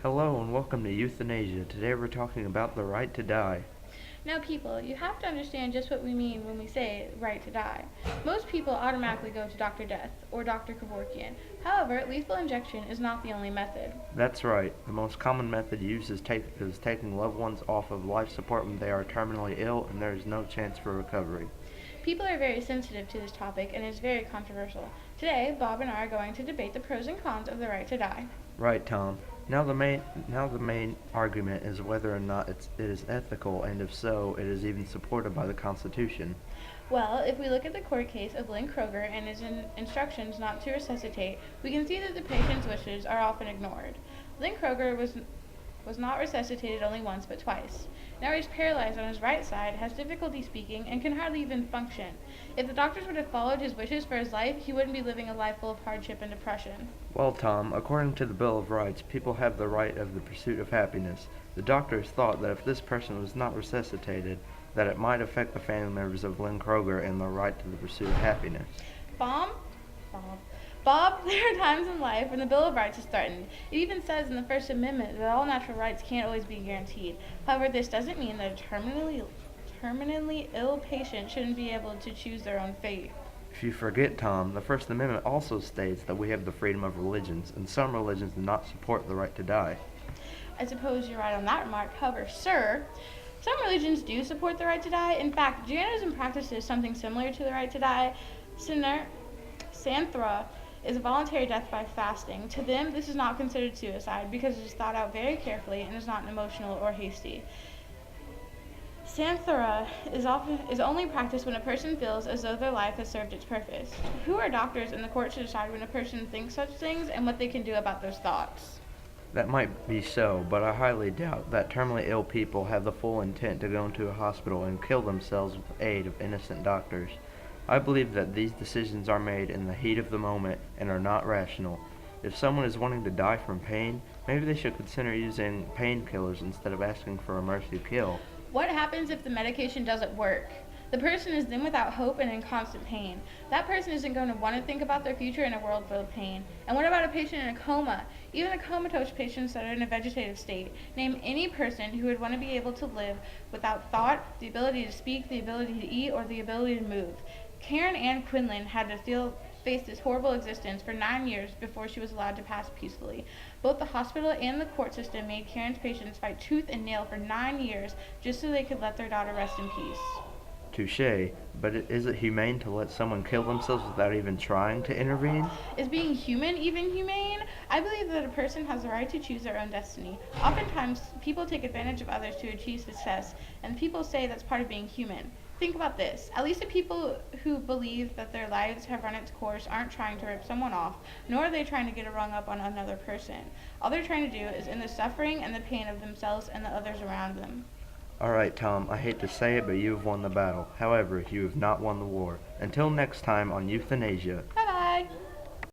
Hello and welcome to Euthanasia. Today we're talking about the right to die. Now, people, you have to understand just what we mean when we say right to die. Most people automatically go to Dr. Death or Dr. Kevorkian. However, lethal injection is not the only method. That's right. The most common method used is taking loved ones off of life support when they are terminally ill and there is no chance for recovery. People are very sensitive to this topic and it is very controversial. Today, Bob and I are going to debate the pros and cons of the right to die. Right, Tom. Now the main argument is whether or not it is ethical, and if so, it is even supported by the Constitution. Well, if we look at the court case of Lynn Kroger and his instructions not to resuscitate, we can see that the patient's wishes are often ignored. Lynn Kroger was not resuscitated only once but twice. Now he's paralyzed on his right side, has difficulty speaking, and can hardly even function. If the doctors would have followed his wishes for his life, he wouldn't be living a life full of hardship and depression. Well, Tom, according to the Bill of Rights, people have the right of the pursuit of happiness. The doctors thought that if this person was not resuscitated, that it might affect the family members of Lynn Kroger and their right to the pursuit of happiness. Bob? Bob. Bob, there are times in life when the Bill of Rights is threatened. It even says in the First Amendment that all natural rights can't always be guaranteed. However, this doesn't mean that a terminally ill patient shouldn't be able to choose their own fate. If you forget, Tom, the First Amendment also states that we have the freedom of religions, and some religions do not support the right to die. I suppose you're right on that remark. However, sir, some religions do support the right to die. In fact, Jainism practices something similar to the right to die. Santhra is a voluntary death by fasting. To them, this is not considered suicide because it is thought out very carefully and is not emotional or hasty. Santhara is only practiced when a person feels as though their life has served its purpose. Who are doctors in the court to decide when a person thinks such things and what they can do about those thoughts? That might be so, but I highly doubt that terminally ill people have the full intent to go into a hospital and kill themselves with the aid of innocent doctors. I believe that these decisions are made in the heat of the moment and are not rational. If someone is wanting to die from pain, maybe they should consider using painkillers instead of asking for a mercy kill. What happens if the medication doesn't work? The person is then without hope and in constant pain. That person isn't going to want to think about their future in a world full of pain. And what about a patient in a coma? Even the comatose patients that are in a vegetative state. Name any person who would want to be able to live without thought, the ability to speak, the ability to eat, or the ability to move. Karen Ann Quinlan had to face this horrible existence for 9 years before she was allowed to pass peacefully. Both the hospital and the court system made Karen's patients fight tooth and nail for 9 years just so they could let their daughter rest in peace. Touche, but is it humane to let someone kill themselves without even trying to intervene? Is being human even humane? I believe that a person has the right to choose their own destiny. Oftentimes, people take advantage of others to achieve success, and people say that's part of being human. Think about this. At least the people who believe that their lives have run its course aren't trying to rip someone off, nor are they trying to get a rung up on another person. All they're trying to do is end the suffering and the pain of themselves and the others around them. Alright, Tom, I hate to say it, but you have won the battle. However, you have not won the war. Until next time on Euthanasia.